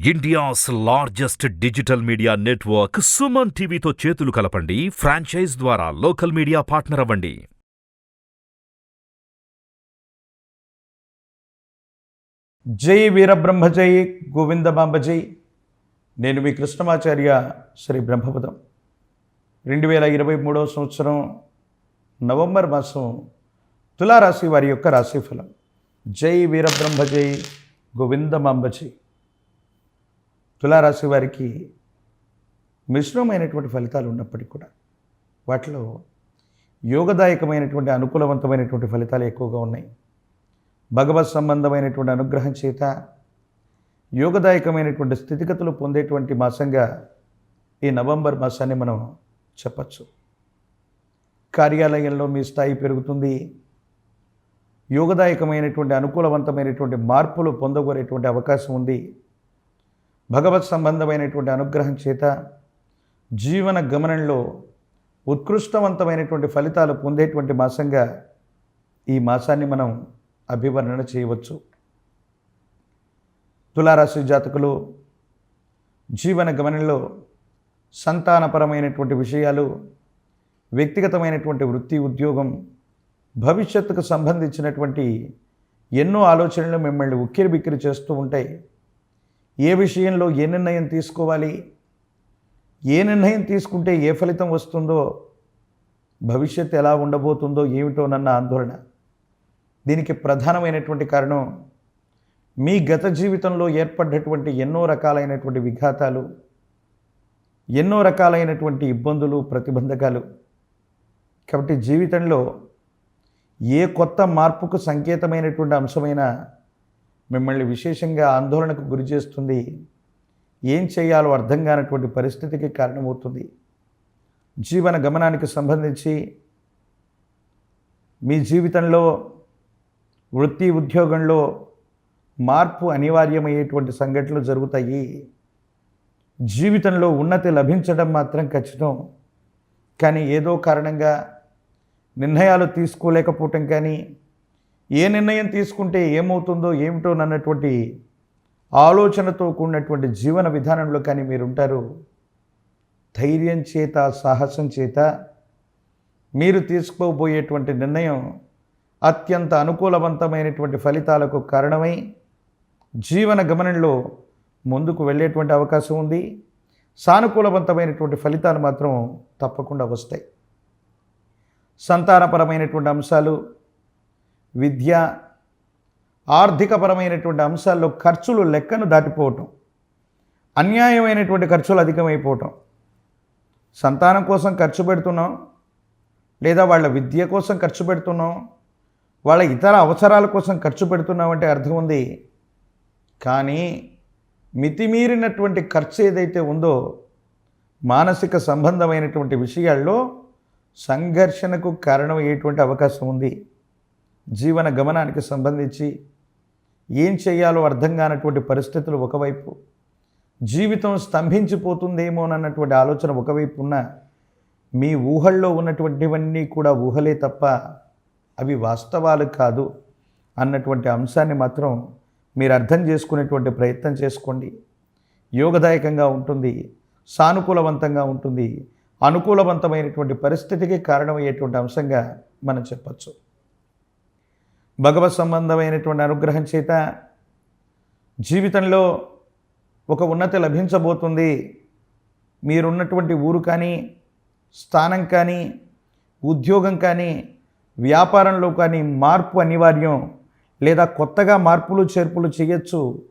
India's largest digital media network Suman టీవీతో చేతులు కలపండి. ఫ్రాంచైజ్ ద్వారా లోకల్ మీడియా పార్ట్నర్ అవ్వండి. జై వీరబ్రహ్మ జై గోవిందమాంబ జై. నేను మీ కృష్ణమాచార్య శ్రీ బ్రహ్మపదం. 2023 సంవత్సరం నవంబర్ మాసం తులారాశి వారి యొక్క రాశిఫలం. జై వీరబ్రహ్మ జై గోవిందమాంబ జై. తులారాశి వారికి మిశ్రమైనటువంటి ఫలితాలు ఉన్నప్పటికీ కూడా వాటిలో యోగదాయకమైనటువంటి అనుకూలవంతమైనటువంటి ఫలితాలు ఎక్కువగా ఉన్నాయి. భగవత్ సంబంధమైనటువంటి అనుగ్రహం చేత యోగదాయకమైనటువంటి స్థితిగతులు పొందేటువంటి మాసంగా ఈ నవంబర్ మాసాన్ని మనం చెప్పచ్చు. కార్యాలయంలో మీ స్థాయి పెరుగుతుంది. యోగదాయకమైనటువంటి అనుకూలవంతమైనటువంటి మార్పులు పొందగోరేటువంటి అవకాశం ఉంది. భగవత్ సంబంధమైనటువంటి అనుగ్రహం చేత జీవన గమనంలో ఉత్కృష్టవంతమైనటువంటి ఫలితాలు పొందేటువంటి మాసంగా ఈ మాసాన్ని మనం అభివర్ణన చేయవచ్చు. తులారాశి జాతకులు జీవన గమనంలో సంతానపరమైనటువంటి విషయాలు, వ్యక్తిగతమైనటువంటి వృత్తి ఉద్యోగం, భవిష్యత్తుకు సంబంధించినటువంటి ఎన్నో ఆలోచనలు మిమ్మల్ని ఉక్కిరిబిక్కిరి చేస్తూ ఉంటాయి. ఏ విషయంలో ఏ నిర్ణయం తీసుకోవాలి, ఏ నిర్ణయం తీసుకుంటే ఏ ఫలితం వస్తుందో, భవిష్యత్తు ఎలా ఉండబోతుందో ఏమిటోనన్న ఆందోళన. దీనికి ప్రధానమైనటువంటి కారణం మీ గత జీవితంలో ఏర్పడ్డటువంటి ఎన్నో రకాలైనటువంటి విఘాతాలు, ఎన్నో రకాలైనటువంటి ఇబ్బందులు, ప్రతిబంధకాలు. కాబట్టి జీవితంలో ఏ కొత్త మార్పుకు సంకేతమైనటువంటి అంశమైన మిమ్మల్ని విశేషంగా ఆందోళనకు గురి చేస్తుంది. ఏం చేయాలో అర్థం కానటువంటి పరిస్థితికి కారణమవుతుంది. జీవన గమనానికి సంబంధించి మీ జీవితంలో వృత్తి ఉద్యోగంలో మార్పు అనివార్యమయ్యేటువంటి సంఘటనలు జరుగుతాయి. జీవితంలో ఉన్నతి లభించడం మాత్రం ఖచ్చితం. కానీ ఏదో కారణంగా నిర్ణయాలు తీసుకోలేకపోవటం కానీ, ఏ నిర్ణయం తీసుకుంటే ఏమవుతుందో ఏమిటోనన్నటువంటి ఆలోచనతో కూడినటువంటి జీవన విధానంలో కానీ మీరుంటారు. ధైర్యం చేత, సాహసం చేత మీరు తీసుకోబోయేటువంటి నిర్ణయం అత్యంత అనుకూలవంతమైనటువంటి ఫలితాలకు కారణమై జీవన గమనంలో ముందుకు వెళ్ళేటువంటి అవకాశం ఉంది. సానుకూలవంతమైనటువంటి ఫలితాలు మాత్రం తప్పకుండా వస్తాయి. సంతానపరమైనటువంటి అంశాలు, విద్య, ఆర్థికపరమైనటువంటి అంశాల్లో ఖర్చులు లెక్కను దాటిపోవటం, అన్యాయమైనటువంటి ఖర్చులు అధికమైపోవటం. సంతానం కోసం ఖర్చు పెడుతున్నాం, లేదా వాళ్ళ విద్య కోసం ఖర్చు పెడుతున్నాం, వాళ్ళ ఇతర అవసరాల కోసం ఖర్చు పెడుతున్నామంటే అర్థం ఉంది. కానీ మితిమీరినటువంటి ఖర్చు ఏదైతే ఉందో మానసిక సంబంధమైనటువంటి విషయాల్లో సంఘర్షణకు కారణమయ్యేటువంటి అవకాశం ఉంది. జీవన గమనానికి సంబంధించి ఏం చేయాలో అర్థం కానటువంటి పరిస్థితులు ఒకవైపు, జీవితం స్తంభించిపోతుందేమోనన్నటువంటి ఆలోచన ఒకవైపు ఉన్న మీ ఊహల్లో ఉన్నటువంటివన్నీ కూడా ఊహలే తప్ప అవి వాస్తవాలు కాదు అన్నటువంటి అంశాన్ని మాత్రం మీరు అర్థం చేసుకునేటువంటి ప్రయత్నం చేసుకోండి. యోగదాయకంగా ఉంటుంది, సానుకూలవంతంగా ఉంటుంది, అనుకూలవంతమైనటువంటి పరిస్థితికి కారణమయ్యేటువంటి అంశంగా మనం చెప్పచ్చు. భగవత్ సంబంధమైనటువంటి అనుగ్రహం చేత జీవితంలో ఒక ఉన్నతి లభించబోతుంది. మీరున్నటువంటి ఊరు కానీ, స్థానం కానీ, ఉద్యోగం కానీ, వ్యాపారంలో కానీ మార్పు అనివార్యం. లేదా కొత్తగా మార్పులు చేర్పులు చేయొచ్చు.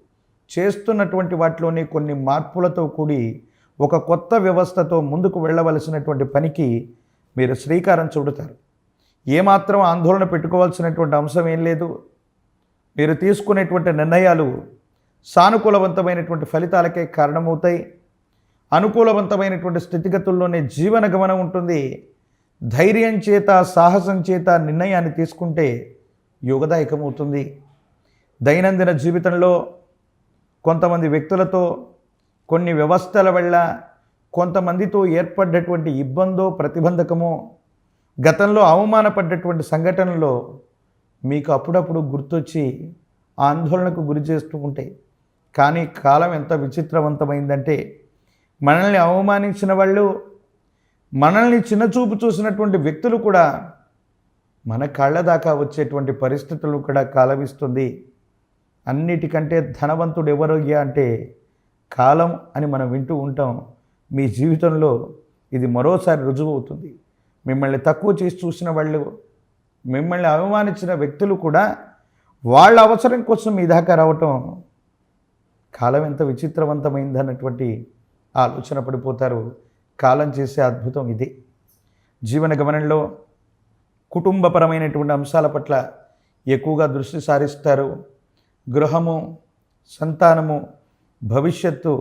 చేస్తున్నటువంటి వాటిలోనే కొన్ని మార్పులతో కూడి ఒక కొత్త వ్యవస్థతో ముందుకు వెళ్ళవలసినటువంటి పనికి మీరు శ్రీకారం చుడతారు. ఏమాత్రం ఆందోళన పెట్టుకోవాల్సినటువంటి అంశం ఏం లేదు. మీరు తీసుకునేటువంటి నిర్ణయాలు సానుకూలవంతమైనటువంటి ఫలితాలకే కారణమవుతాయి. అనుకూలవంతమైనటువంటి స్థితిగతుల్లోనే జీవన గమనం ఉంటుంది. ధైర్యం చేత, సాహసం చేత నిర్ణయాన్ని తీసుకుంటే యోగదాయకమవుతుంది. దైనందిన జీవితంలో కొంతమంది వ్యక్తులతో, కొన్ని వ్యవస్థల వల్ల కొంతమందితో ఏర్పడ్డటువంటి ఇబ్బందో, ప్రతిబంధకమో, గతంలో అవమానపడ్డటువంటి సంఘటనలో మీకు అప్పుడప్పుడు గుర్తొచ్చి ఆందోళనకు గురి చేస్తూ ఉంటాయి. కానీ కాలం ఎంత విచిత్రవంతమైందంటే మనల్ని అవమానించిన వాళ్ళు, మనల్ని చిన్నచూపు చూసినటువంటి వ్యక్తులు కూడా మన కళ్ళ దాకా వచ్చేటువంటి పరిస్థితులు కూడా కాలమిస్తుంది. అన్నిటికంటే ధనవంతుడు ఎవరయ్యా అంటే కాలం అని మనం వింటూ ఉంటాం. మీ జీవితంలో ఇది మరోసారి రుజువు అవుతుంది. మిమ్మల్ని తక్కువ చేసి చూసిన వాళ్ళు, మిమ్మల్ని అవమానించిన వ్యక్తులు కూడా వాళ్ళ అవసరం కోసం మీ దాకా రావటం, కాలం ఎంత విచిత్రవంతమైందన్నటువంటి ఆలోచన పడిపోతారు. కాలం చేసే అద్భుతం ఇదే. జీవన గమనంలో కుటుంబపరమైనటువంటి అంశాల పట్ల ఎక్కువగా దృష్టి సారిస్తారు. గృహము, సంతానము, భవిష్యత్తు,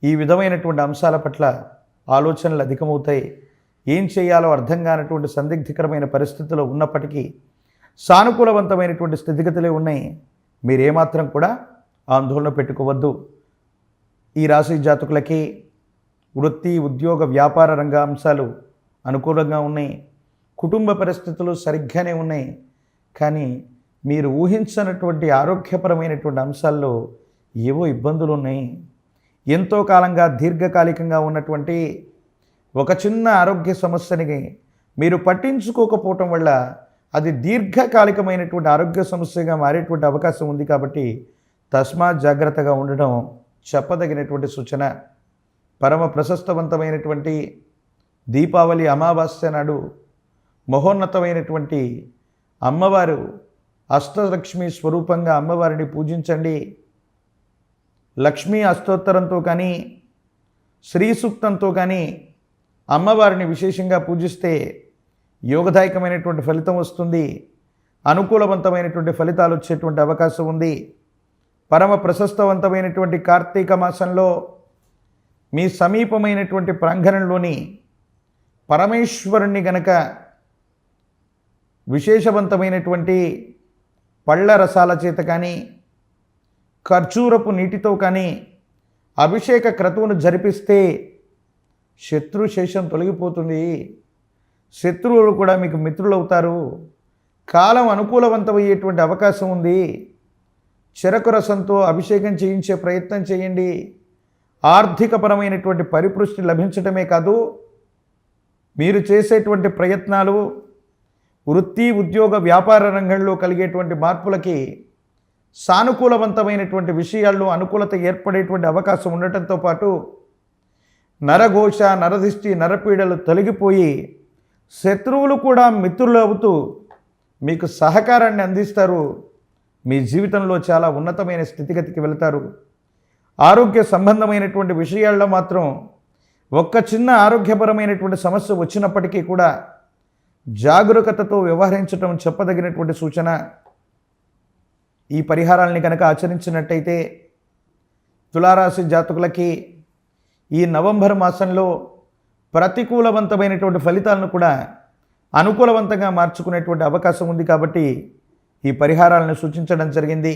ఈ విధమైనటువంటి అంశాల పట్ల ఆలోచనలు అధికమవుతాయి. ఏం చేయాలో అర్థం కానటువంటి సందిగ్ధకరమైన పరిస్థితుల్లో ఉన్నప్పటికీ సానుకూలవంతమైనటువంటి స్థితిగతులే ఉన్నాయి. మీరేమాత్రం కూడా ఆందోళన పెట్టుకోవద్దు. ఈ రాశి జాతకులకి వృత్తి, ఉద్యోగ, వ్యాపార రంగ అంశాలు అనుకూలంగా ఉన్నాయి. కుటుంబ పరిస్థితులు సరిగ్గానే ఉన్నాయి. కానీ మీరు ఊహించనటువంటి ఆరోగ్యపరమైనటువంటి అంశాల్లో ఏవో ఇబ్బందులు ఉన్నాయి. ఎంతో కాలంగా దీర్ఘకాలికంగా ఉన్నటువంటి ఒక చిన్న ఆరోగ్య సమస్యని మీరు పట్టించుకోకపోవటం వల్ల అది దీర్ఘకాలికమైనటువంటి ఆరోగ్య సమస్యగా మారేటువంటి అవకాశం ఉంది. కాబట్టి తస్మాత్ జాగ్రత్తగా ఉండడం చెప్పదగినటువంటి సూచన. పరమ ప్రశస్తవంతమైనటువంటి దీపావళి అమావాస్య నాడు మహోన్నతమైనటువంటి అమ్మవారు అష్టలక్ష్మి స్వరూపంగా అమ్మవారిని పూజించండి. లక్ష్మీ అష్టోత్తరంతో కానీ, శ్రీ సూక్తంతో కానీ అమ్మవారిని విశేషంగా పూజిస్తే యోగదాయకమైనటువంటి ఫలితం వస్తుంది. అనుకూలవంతమైనటువంటి ఫలితాలు వచ్చేటువంటి అవకాశం ఉంది. పరమ ప్రశస్తవంతమైనటువంటి కార్తీక మాసంలో మీ సమీపమైనటువంటి ప్రాంగణంలోని పరమేశ్వరుణ్ణి గనక విశేషవంతమైనటువంటి పళ్ళ రసాల చేత కానీ, ఖర్జూరపు నీటితో కానీ అభిషేక క్రతువును జరిపిస్తే శత్రుశేషం తొలగిపోతుంది. శత్రువులు కూడా మీకు మిత్రులవుతారు. కాలం అనుకూలవంతమయ్యేటువంటి అవకాశం ఉంది. చెరకు రసంతో అభిషేకం చేయించే ప్రయత్నం చేయండి. ఆర్థికపరమైనటువంటి పరిపుష్టి లభించటమే కాదు, మీరు చేసేటువంటి ప్రయత్నాలు వృత్తి, ఉద్యోగ, వ్యాపార రంగంలో కలిగేటువంటి మార్పులకి సానుకూలవంతమైనటువంటి విషయాల్లో అనుకూలత ఏర్పడేటువంటి అవకాశం ఉండటంతో పాటు నరఘోష, నరదిష్టి, నరపీడలు తొలగిపోయి శత్రువులు కూడా మిత్రులు అవుతూ మీకు సహకారాన్ని అందిస్తారు. మీ జీవితంలో చాలా ఉన్నతమైన స్థితిగతికి వెళతారు. ఆరోగ్య సంబంధమైనటువంటి విషయాల్లో మాత్రం ఒక్క చిన్న ఆరోగ్యపరమైనటువంటి సమస్య వచ్చినప్పటికీ కూడా జాగరూకతతో వ్యవహరించడం చెప్పదగినటువంటి సూచన. ఈ పరిహారాలని కనుక ఆచరించినట్టయితే తులారాశి జాతకులకి ఈ నవంబర్ మాసంలో ప్రతికూలవంతమైనటువంటి ఫలితాలను కూడా అనుకూలవంతంగా మార్చుకునేటువంటి అవకాశం ఉంది. కాబట్టి ఈ పరిహారాలను సూచించడం జరిగింది.